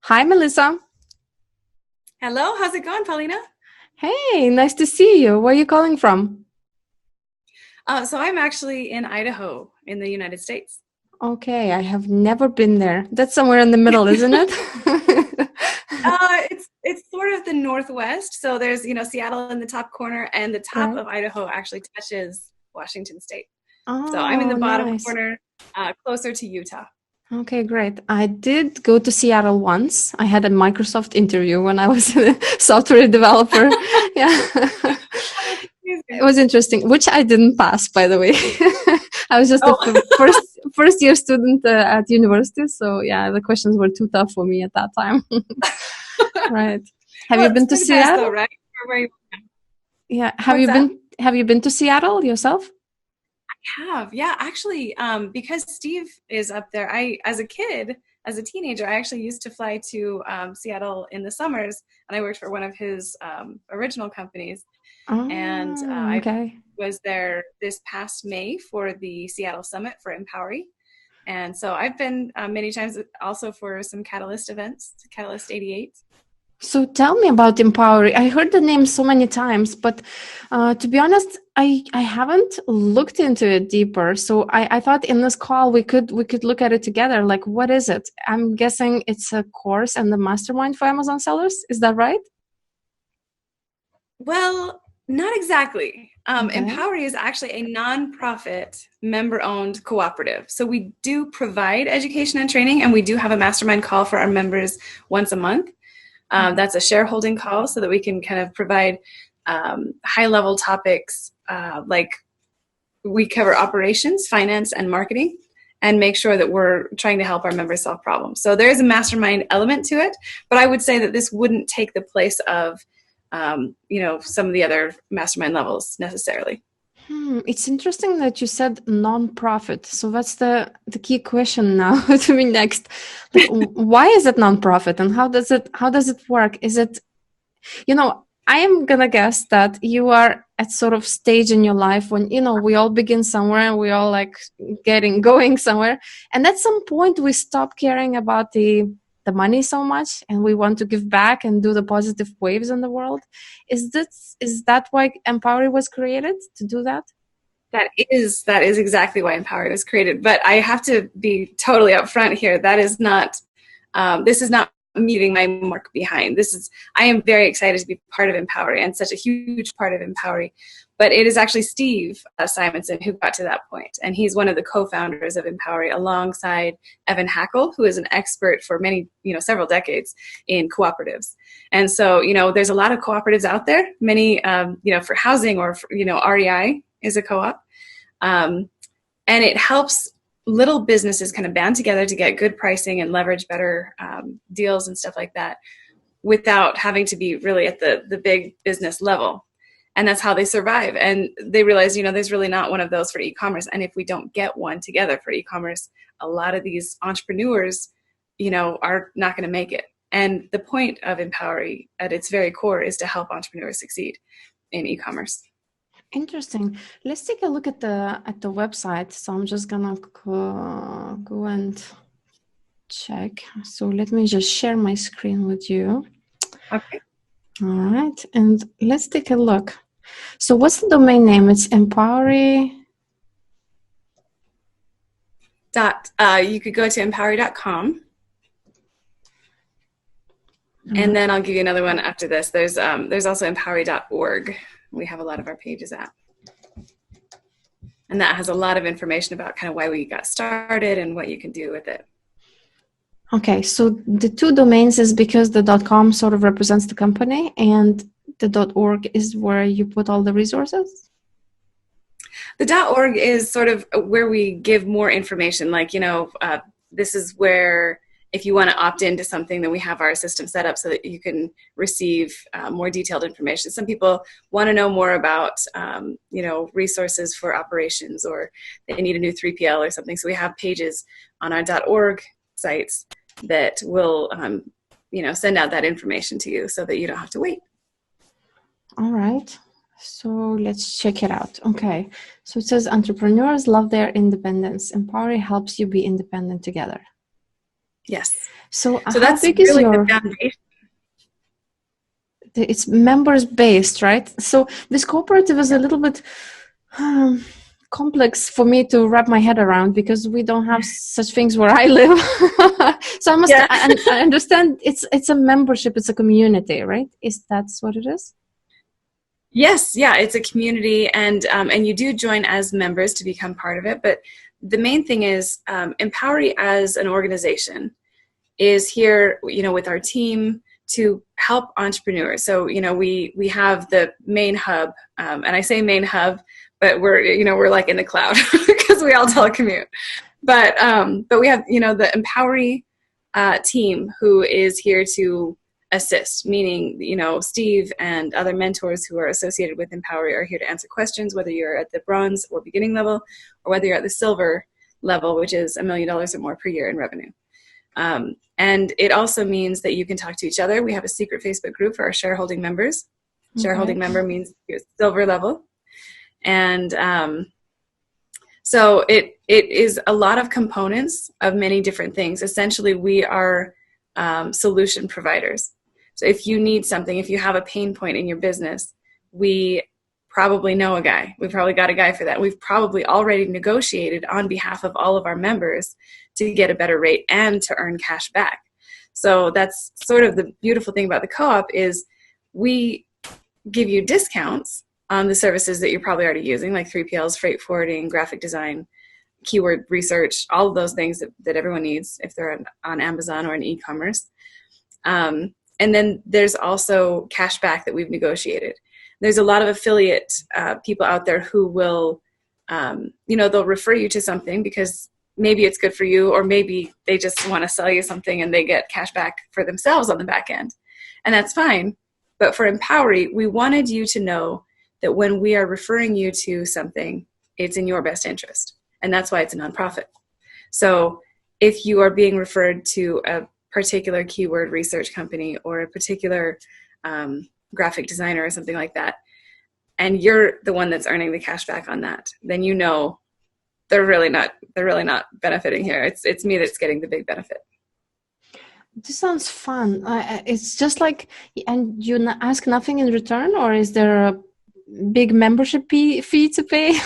Hi, Melissa. Hello, how's it going, Paulina? Hey, nice to see you. Where are you calling from? So I'm actually in Idaho in the United States. Okay, I have never been there. That's somewhere in the middle, isn't it? It's sort of the Northwest. So there's, Seattle in the top corner, and the top Right. of Idaho actually touches Washington State. So I'm in the Oh, bottom nice. corner, closer to Utah. Okay, great. I did go to Seattle once. I had a Microsoft interview when I was a software developer. Yeah. Oh, that's It amazing. was interesting, which I didn't pass, by the way. I was just a Oh, first year student at university, so yeah, the questions were too tough for me at that time. Right. Have you well, it's been to for the best though, Seattle? right? For where you- Yeah. What's that? Have you been to Seattle yourself? Have, yeah, actually, because Steve is up there. As a kid, as a teenager, I actually used to fly to Seattle in the summers, and I worked for one of his original companies. And Oh, I okay. was there this past May for the Seattle Summit for Empowery. And so I've been many times also for some Catalyst events, Catalyst 88. So tell me about Empowery. I heard the name so many times, but to be honest, I haven't looked into it deeper. So I thought in this call we could look at it together. Like, what is it? I'm guessing it's a course and the mastermind for Amazon sellers. Is that right? Well, not exactly. Okay. Empowery is actually a nonprofit member-owned cooperative. So we do provide education and training, and we do have a mastermind call for our members once a month. That's a shareholding call so that we can kind of provide high-level topics like we cover operations, finance, and marketing, and make sure that we're trying to help our members solve problems. So there is a mastermind element to it, but I would say that this wouldn't take the place of some of the other mastermind levels necessarily. It's interesting that you said non-profit. So that's the key question now to me next. Like, why is it non-profit, and how does it work? Is it, I am gonna guess that you are at sort of stage in your life when, we all begin somewhere and we all like going somewhere. And at some point we stop caring about the money so much and we want to give back and do the positive waves in the world. Is that why Empowery was created, to do that? That is exactly why Empowery was created. But I have to be totally upfront here. That is not this is not me leaving my mark behind. I am very excited to be part of Empowery and such a huge part of Empowery. But it is actually Steve Simonson who got to that point, and he's one of the co-founders of Empowery alongside Evan Hackle, who is an expert for many, several decades in cooperatives. And so, there's a lot of cooperatives out there. Many, for housing or for, REI is a co-op. And it helps little businesses kind of band together to get good pricing and leverage better deals and stuff like that without having to be really at the big business level. And that's how they survive. And they realize, there's really not one of those for e-commerce. And if we don't get one together for e-commerce, a lot of these entrepreneurs, are not going to make it. And the point of Empowery at its very core is to help entrepreneurs succeed in e-commerce. Interesting. Let's take a look at the website. So I'm just gonna go and check. So let me just share my screen with you. Okay. All right, and let's take a look. So what's the domain name? It's Empowery. You could go to empowery.com. And then I'll give you another one after this. There's also empowery.org. We have a lot of our pages at. And that has a lot of information about kind of why we got started and what you can do with it. Okay, so the two domains is because the .com sort of represents the company and the .org is where you put all the resources? The .org is sort of where we give more information. Like, this is where if you want to opt into something, then we have our system set up so that you can receive more detailed information. Some people want to know more about, resources for operations, or they need a new 3PL or something. So we have pages on our .org sites that will, send out that information to you so that you don't have to wait. All right. So let's check it out. Okay. So it says entrepreneurs love their independence. Empowery helps you be independent together. Yes. So So how that's big is really the your, foundation. it's members based, right? So this cooperative is a little bit complex for me to wrap my head around because we don't have such things where I live. So Yeah. I understand it's a membership, it's a community, right? Is that's what it is? Yes, yeah, it's a community, and you do join as members to become part of it. But the main thing is, Empowery as an organization is here, with our team to help entrepreneurs. So, we have the main hub, and I say main hub, but we're like in the cloud because we all telecommute. But we have, the Empowery team who is here to assist, meaning, Steve and other mentors who are associated with Empowery are here to answer questions, whether you're at the bronze or beginning level, or whether you're at the silver level, which is $1 million or more per year in revenue. And it also means that you can talk to each other. We have a secret Facebook group for our shareholding members. Okay. Shareholding member means you're silver level. And so it is a lot of components of many different things. Essentially, we are solution providers. So if you need something, if you have a pain point in your business, we probably know a guy. We've probably got a guy for that. We've probably already negotiated on behalf of all of our members to get a better rate and to earn cash back. So that's sort of the beautiful thing about the co-op is we give you discounts on the services that you're probably already using, like 3PLs, freight forwarding, graphic design, keyword research, all of those things that everyone needs if they're on Amazon or in e-commerce. And then there's also cash back that we've negotiated. There's a lot of affiliate people out there who will, they'll refer you to something because maybe it's good for you, or maybe they just want to sell you something and they get cash back for themselves on the back end. And that's fine. But for Empowery, we wanted you to know that when we are referring you to something, it's in your best interest. And that's why it's a nonprofit. So if you are being referred to a particular keyword research company or a particular graphic designer or something like that, and you're the one that's earning the cash back on that, then they're really not benefiting here. It's me that's getting the big benefit. This sounds fun. It's just like, and you ask nothing in return, or is there a big membership fee to pay?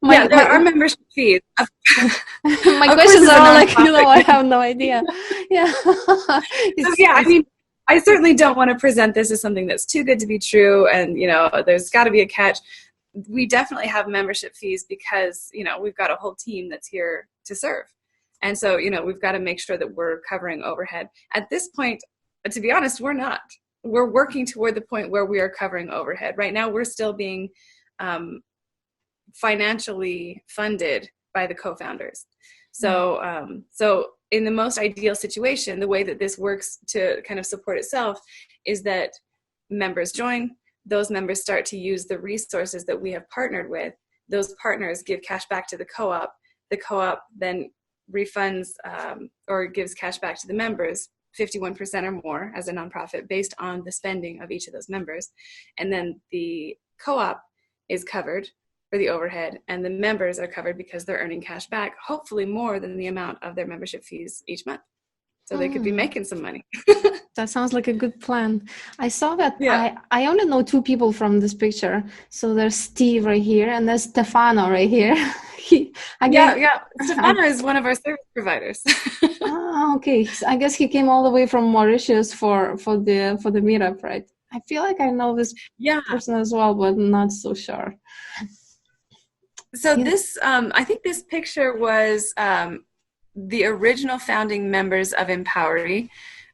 There are membership fees. My questions are all like, I have no idea. Yeah. I mean, I certainly don't want to present this as something that's too good to be true, and there's got to be a catch. We definitely have membership fees because we've got a whole team that's here to serve. And so, we've got to make sure that we're covering overhead. At this point, to be honest, we're not. We're working toward the point where we are covering overhead. Right now, we're still being financially funded by the co-founders. So, so in the most ideal situation, the way that this works to kind of support itself is that members join. Those members start to use the resources that we have partnered with. Those partners give cash back to the co-op. The co-op then refunds or gives cash back to the members, 51% or more as a nonprofit based on the spending of each of those members. And then the co-op is covered for the overhead, and the members are covered because they're earning cash back, hopefully more than the amount of their membership fees each month. So they could be making some money. That sounds like a good plan. I saw that. Yeah. I only know two people from this picture. So there's Steve right here, and there's Stefano right here. Stefano is one of our service providers. Okay. I guess he came all the way from Mauritius for the meetup, right? I feel like I know this person as well, but not so sure. So this, I think this picture was the original founding members of Empowery.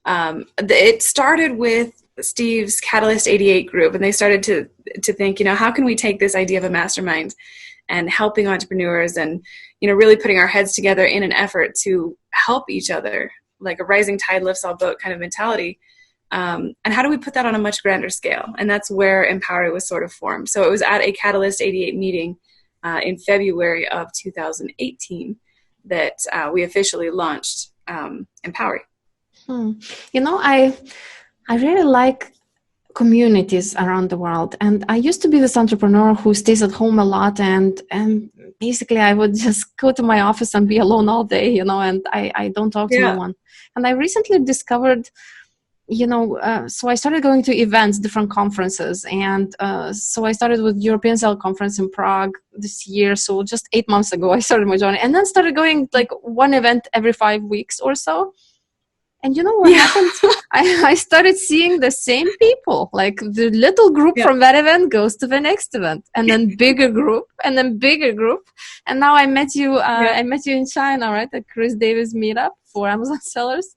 It started with Steve's Catalyst 88 group, and they started to think, how can we take this idea of a mastermind and helping entrepreneurs and, really putting our heads together in an effort to help each other, like a rising tide lifts all boat kind of mentality. And how do we put that on a much grander scale? And that's where Empowery was sort of formed. So it was at a Catalyst 88 meeting in February of 2018 that we officially launched Empowery. I really like communities around the world. And I used to be this entrepreneur who stays at home a lot, and basically I would just go to my office and be alone all day, you know, and I don't talk to no one. And I recently discovered, so I started going to events, different conferences, and so I started with European Sales Conference in Prague this year. So just 8 months ago, I started my journey, and then started going like one event every 5 weeks or so. And you know what happened? I started seeing the same people. Like the little group from that event goes to the next event, and then bigger group, and then bigger group. And now I met you. I met you in China, right? At Chris Davis meetup for Amazon sellers.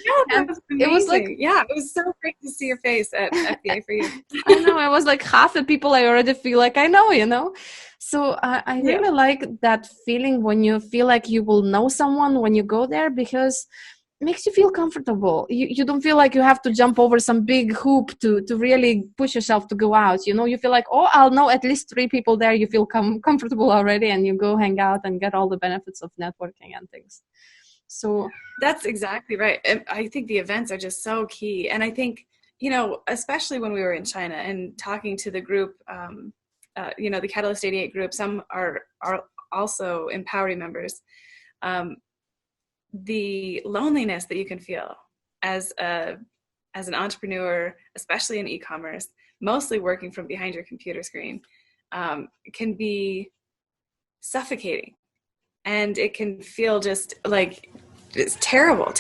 Yeah, that was amazing. It was like, it was so great to see your face at FBA for you. I know. I was like half the people I already feel like I know, you know. So I really like that feeling when you feel like you will know someone when you go there, because makes you feel comfortable. You don't feel like you have to jump over some big hoop to really push yourself to go out. You know, you feel like, oh, I'll know at least 3 people there. You feel comfortable already, and you go hang out and get all the benefits of networking and things. So that's exactly right. I think the events are just so key. And I think, you know, especially when we were in China and talking to the group, you know, the Catalyst 88 group, some are also Empowery members. The loneliness that you can feel as an entrepreneur, especially in e-commerce, mostly working from behind your computer screen, can be suffocating, and it can feel just like it's terrible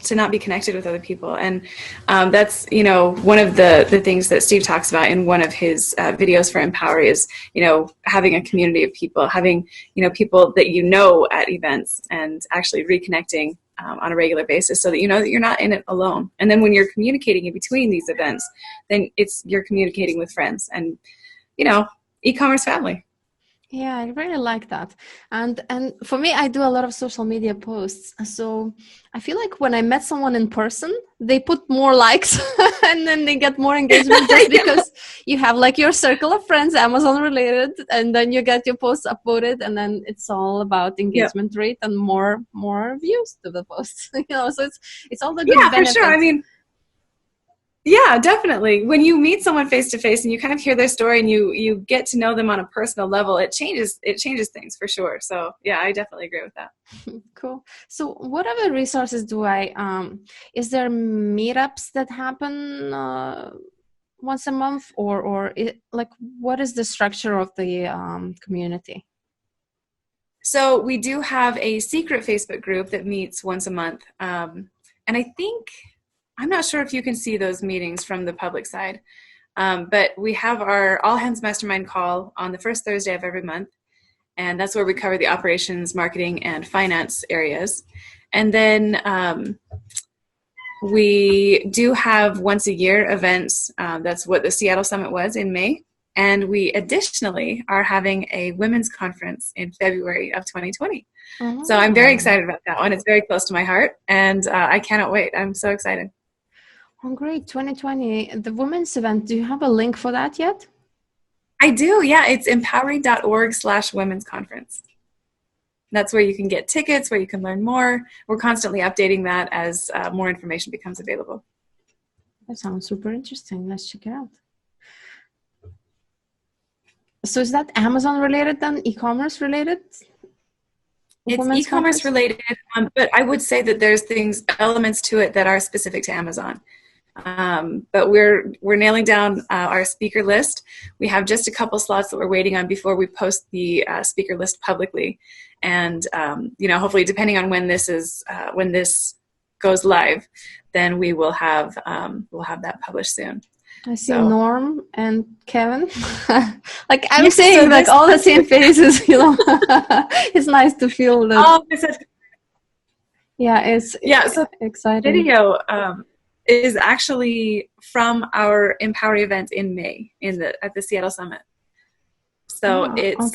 to not be connected with other people. And that's, you know, one of the things that Steve talks about in one of his videos for Empowery is, you know, having a community of people, having, you know, people that you know at events, and actually reconnecting on a regular basis, so that you know that you're not in it alone. And then when you're communicating in between these events, then you're communicating with friends and, you know, e-commerce family. Yeah, I really like that. And for me, I do a lot of social media posts. So I feel like when I met someone in person, they put more likes and then they get more engagement, just because you have like your circle of friends, Amazon related, and then you get your posts upvoted, and then it's all about engagement rate and more views to the posts. You know, so it's all the good benefits. For sure. I mean, yeah, definitely. When you meet someone face to face and you kind of hear their story and you get to know them on a personal level, it changes things for sure. So yeah, I definitely agree with that. Cool. So what other resources do is there meetups that happen once a month, or like what is the structure of the community? So we do have a secret Facebook group that meets once a month. And I'm not sure if you can see those meetings from the public side, but we have our All Hands Mastermind call on the first Thursday of every month, and that's where we cover the operations, marketing, and finance areas. And then we do have once a year events. That's what the Seattle Summit was in May, and we additionally are having a women's conference in February of 2020. Oh. So I'm very excited about that one. It's very close to my heart, and I cannot wait. I'm so excited. Oh, great. 2020, the women's event. Do you have a link for that yet? I do. Yeah. It's empowery.org/women's conference. That's where you can get tickets, where you can learn more. We're constantly updating that as more information becomes available. That sounds super interesting. Let's check it out. So is that Amazon related then? E-commerce related? It's e-commerce related, but I would say that there's elements to it that are specific to Amazon. But we're nailing down our speaker list. We have just a couple slots that we're waiting on before we post the speaker list publicly. And you know, hopefully, depending on when this goes live, then we will have we'll have that published soon. I see Norm and Kevin. Like I'm saying, like all the same faces. You know, it's nice to feel that. Oh, it's so exciting. Video is actually from our Empowery event in May at the Seattle Summit. So it's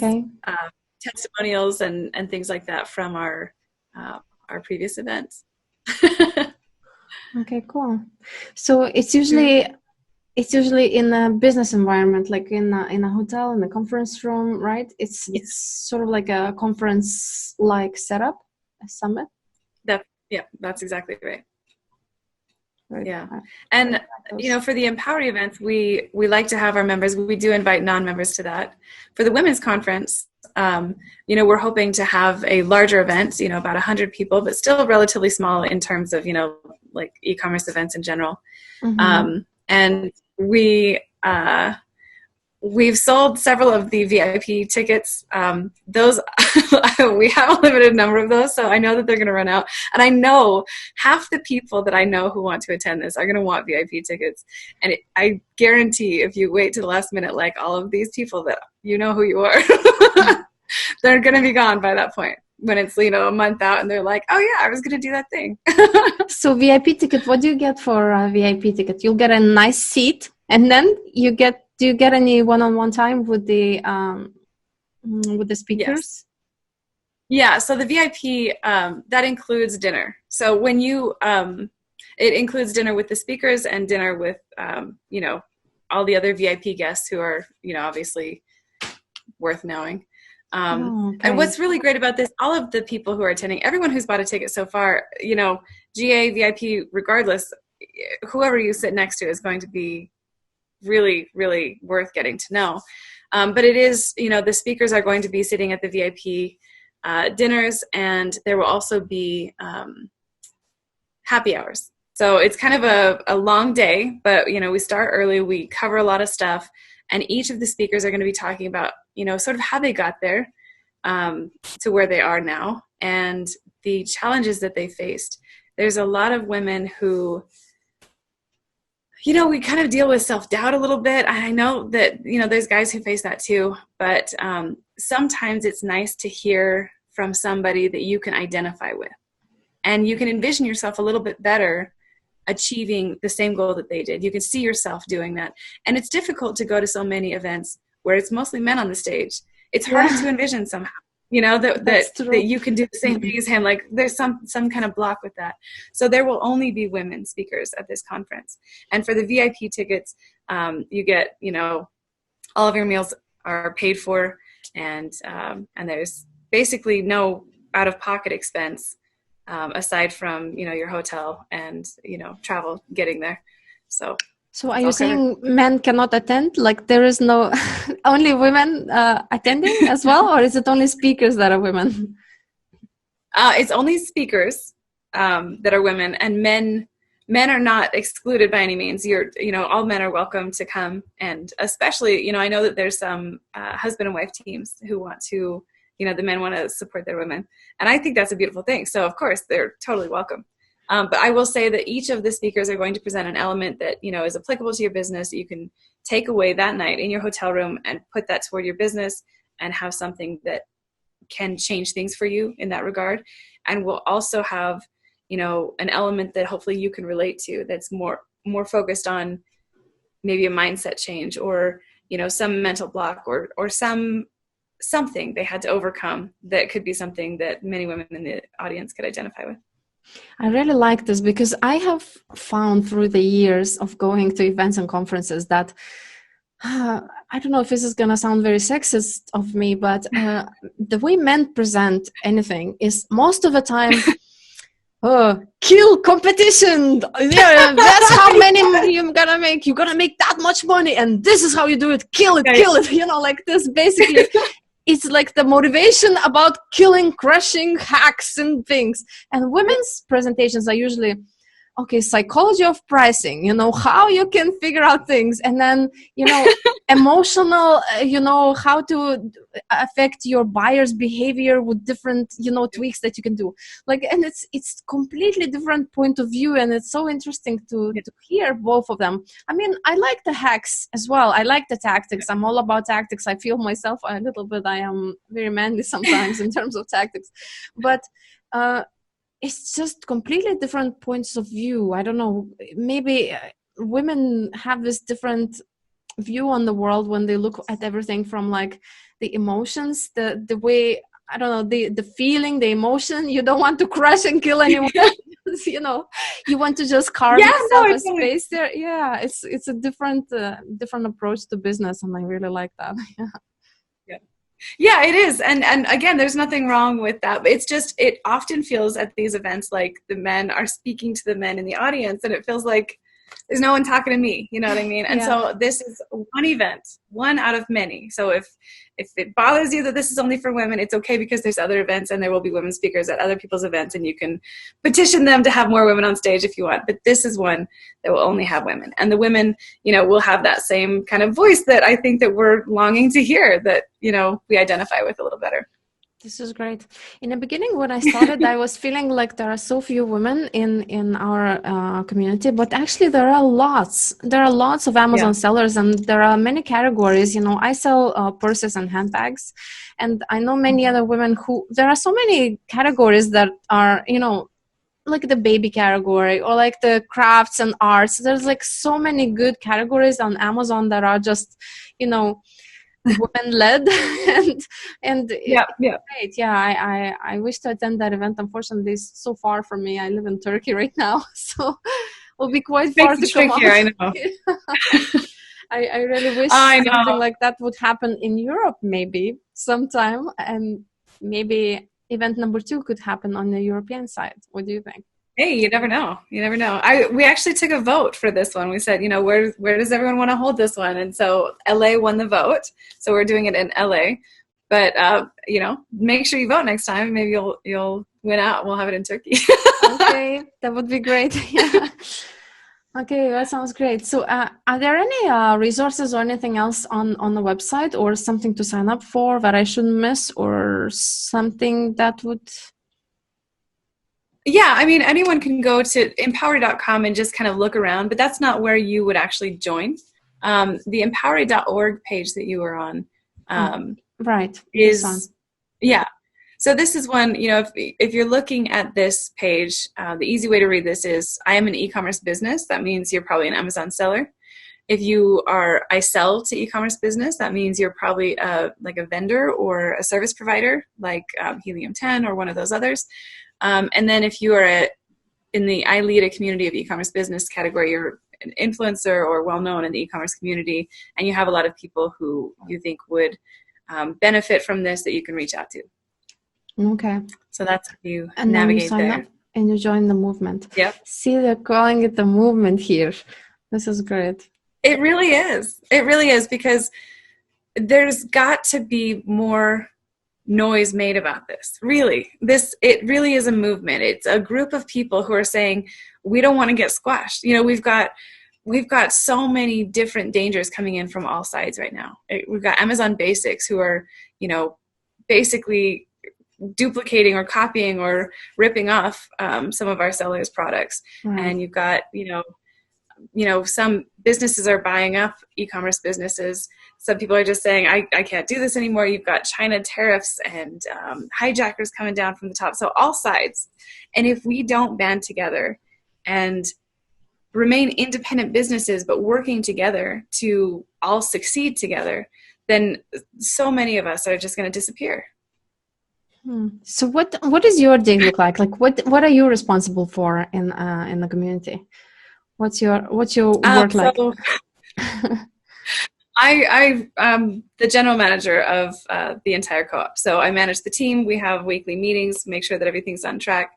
testimonials and things like that from our previous events. Okay, cool. So it's usually in a business environment, like in a hotel, in a conference room, right? It's sort of like a conference-like setup, a summit. That's exactly right. Right. Yeah. And, for the Empowery events, we like to have our members, we do invite non-members to that. For the women's conference, we're hoping to have a larger event, about 100 people, but still relatively small in terms of, like e-commerce events in general. Mm-hmm. And we've sold several of the VIP tickets. Those we have a limited number of those, so I know that they're going to run out. And I know half the people that I know who want to attend this are going to want VIP tickets. And I guarantee, if you wait to the last minute, like all of these people that you know who you are, they're going to be gone by that point. When it's a month out, and they're like, "Oh yeah, I was going to do that thing." So VIP ticket, what do you get for a VIP ticket? You'll get a nice seat, and then do you get any one-on-one time with the speakers? Yes. Yeah, so the VIP, that includes dinner. So when it includes dinner with the speakers and dinner with, all the other VIP guests who are, obviously worth knowing. Okay. And what's really great about this, all of the people who are attending, everyone who's bought a ticket so far, GA, VIP, regardless, whoever you sit next to is going to be really, really worth getting to know. But it is, the speakers are going to be sitting at the VIP dinners, and there will also be happy hours. So it's kind of a long day, but we start early, we cover a lot of stuff, and each of the speakers are going to be talking about sort of how they got there to where they are now, and the challenges that they faced. There's a lot of women who we kind of deal with self-doubt a little bit. I know that, there's guys who face that too, but sometimes it's nice to hear from somebody that you can identify with, and you can envision yourself a little bit better achieving the same goal that they did. You can see yourself doing that. And it's difficult to go to so many events where it's mostly men on the stage. It's hard to envision somehow, that you can do the same thing as him. Like there's some kind of block with that. So there will only be women speakers at this conference. And for the VIP tickets, you get, all of your meals are paid for, and there's basically no out-of-pocket expense aside from, your hotel and, travel getting there. So are you saying men cannot attend? Like there is no only women attending as well, or is it only speakers that are women? It's only speakers that are women, and men are not excluded by any means. All men are welcome to come, and especially, I know that there's some husband and wife teams who want to, the men want to support their women, and I think that's a beautiful thing. So of course they're totally welcome. But I will say that each of the speakers are going to present an element that, is applicable to your business that you can take away that night in your hotel room and put that toward your business and have something that can change things for you in that regard. And we'll also have, an element that hopefully you can relate to that's more focused on maybe a mindset change or, some mental block or something they had to overcome that could be something that many women in the audience could identify with. I really like this because I have found through the years of going to events and conferences that I don't know if this is going to sound very sexist of me, but the way men present anything is most of the time, kill competition. Yeah, that's how many you're going to make. You're going to make that much money, and this is how you do it. Kill it, kill it. Like this basically. It's like the motivation about killing, crushing, hacks and things. And women's presentations are usually, psychology of pricing, how you can figure out things. And then, emotional, how to affect your buyer's behavior with different, tweaks that you can do. And it's completely different point of view. And it's so interesting to hear both of them. I mean, I like the hacks as well. I like the tactics. I'm all about tactics. I feel myself a little bit, I am very manly sometimes in terms of tactics. But, it's just completely different points of view. I don't know. Maybe women have this different view on the world when they look at everything from like the emotions, the way, I don't know, the feeling, the emotion. You don't want to crush and kill anyone. You want to just carve yourself a space there. Yeah, it's a different approach to business, and I really like that. Yeah. Yeah, it is. And again, there's nothing wrong with that. It's just, it often feels at these events like the men are speaking to the men in the audience, and it feels like there's no one talking to me. You know what I mean? And Yeah. so this is one event, one out of many. So if it bothers you that this is only for women, it's okay, because there's other events and there will be women speakers at other people's events, and you can petition them to have more women on stage if you want. But this is one that will only have women. And the women, will have that same kind of voice that I think that we're longing to hear, that, we identify with a little better. This is great. In the beginning, when I started, I was feeling like there are so few women in our community, but actually there are lots. There are lots of Amazon sellers, and there are many categories. I sell purses and handbags, and I know many other women who. There are so many categories that are, like the baby category or like the crafts and arts. There's like so many good categories on Amazon that are just, women led and great. I wish to attend that event. Unfortunately, it's so far from me. I live in Turkey right now, so it'll be quite far to come out. I know. I really wish something like that would happen in Europe maybe sometime, and maybe event number 2 could happen on the European side. What do you think? Hey, you never know. You never know. We actually took a vote for this one. We said, where does everyone want to hold this one? And so LA won the vote. So we're doing it in LA. But make sure you vote next time. Maybe you'll win out. We'll have it in Turkey. Okay, that would be great. Yeah. Okay, that sounds great. So are there any resources or anything else on the website, or something to sign up for that I shouldn't miss, or something that would... Yeah, I mean, anyone can go to Empowery.com and just kind of look around, but that's not where you would actually join. The Empowery.org page that you were on right. is, yeah. So this is one, if you're looking at this page, the easy way to read this is, I am an e-commerce business. That means you're probably an Amazon seller. If you are, I sell to e-commerce business, that means you're probably like a vendor or a service provider, like Helium 10 or one of those others. And then if you are in the I lead a community of e-commerce business category, you're an influencer or well-known in the e-commerce community, and you have a lot of people who you think would benefit from this that you can reach out to. Okay. So that's how you and navigate then you sign there. up and you join the movement. Yep. See, they're calling it the movement here. This is great. It really is. It really is, because there's got to be more noise made about this. Really, it really is a movement. It's a group of people who are saying, we don't want to get squashed. We've got so many different dangers coming in from all sides right now. We've got Amazon Basics who are, basically duplicating or copying or ripping off some of our sellers' products. Right. And you've got, some businesses are buying up e-commerce businesses. Some people are just saying, I can't do this anymore. You've got China tariffs and hijackers coming down from the top. So all sides. And if we don't band together and remain independent businesses, but working together to all succeed together, then so many of us are just going to disappear. So what does your day look like? Like what are you responsible for in the community? What's your work like? I'm the general manager of the entire co-op. So I manage the team. We have weekly meetings, make sure that everything's on track.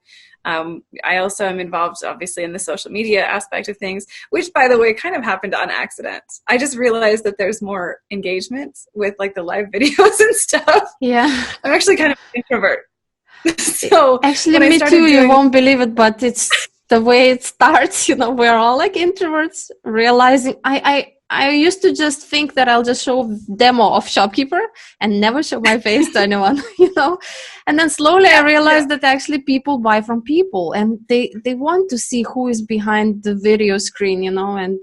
I also am involved, obviously, in the social media aspect of things, which, by the way, kind of happened on accident. I just realized that there's more engagement with like the live videos and stuff. Yeah. I'm actually kind of an introvert. So actually, me too. You won't believe it, but it's the way it starts. We're all like introverts, realizing I used to just think that I'll just show demo of Shopkeeper and never show my face to anyone, And then slowly I realized that actually people buy from people, and they want to see who is behind the video screen, And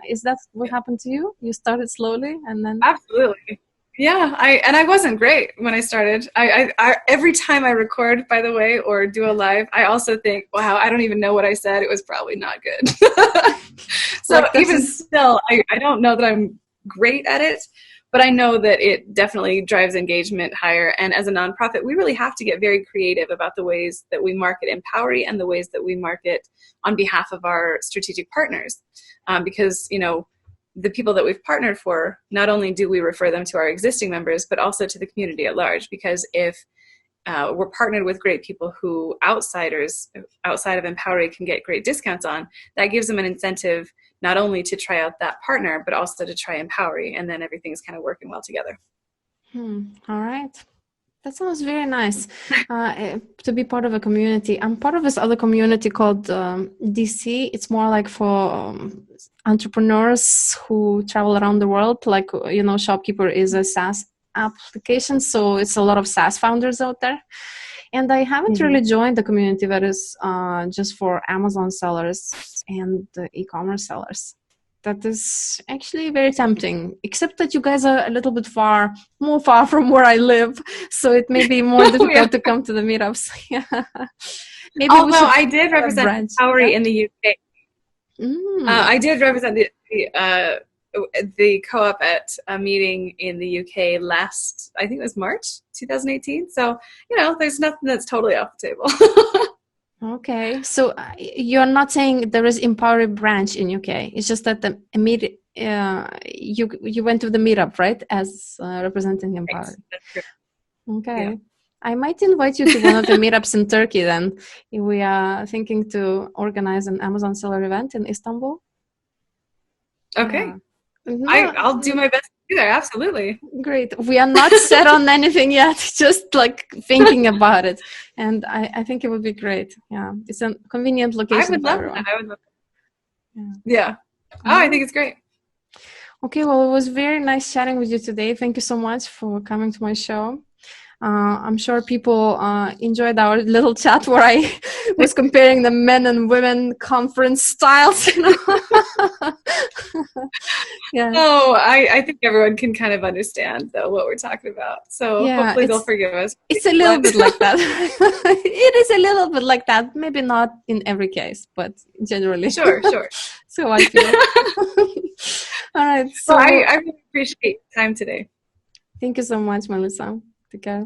is that what happened to you? You started slowly and then... Absolutely. Yeah, I wasn't great when I started. I every time I record, by the way, or do a live, I also think, wow, I don't even know what I said. It was probably not good. So even still, I don't know that I'm great at it, but I know that it definitely drives engagement higher. And as a nonprofit, we really have to get very creative about the ways that we market Empowery and the ways that we market on behalf of our strategic partners, because the people that we've partnered for, not only do we refer them to our existing members, but also to the community at large. Because if we're partnered with great people who outsiders outside of Empowery can get great discounts on, that gives them an incentive not only to try out that partner, but also to try Empowery, and then everything's kind of working well together. All right. That sounds very nice, to be part of a community. I'm part of this other community called DC. It's more like for entrepreneurs who travel around the world. Like, Shopkeeper is a SaaS application, so it's a lot of SaaS founders out there. And I haven't really joined the community that is just for Amazon sellers and e-commerce sellers. That is actually very tempting, except that you guys are a little bit more far from where I live. So it may be more difficult to come to the meetups. Maybe although I did represent Empowery in the UK. I did represent the co-op at a meeting in the UK last, I think it was March 2018. So, there's nothing that's totally off the table. Okay, so you're not saying there is Empowery branch in UK. It's just that you went to the meetup, right, as representing Empowery. That's true. Okay, yeah. I might invite you to one of the meetups in Turkey. Then we are thinking to organize an Amazon seller event in Istanbul. Okay, I'll do my best to be there. Absolutely. Great. We are not set on anything yet, just like thinking about it. And I think it would be great. Yeah. It's a convenient location. I would love that. Yeah. Oh, I think it's great. Okay. Well, it was very nice chatting with you today. Thank you so much for coming to my show. I'm sure people enjoyed our little chat where I was comparing the men and women conference styles. Yeah. Oh, I think everyone can kind of understand, though, what we're talking about. So hopefully they'll forgive us. It's a little bit like that. It is a little bit like that. Maybe not in every case, but generally. Sure. So I feel. All right. So I really appreciate your time today. Thank you so much, Melissa. Take care.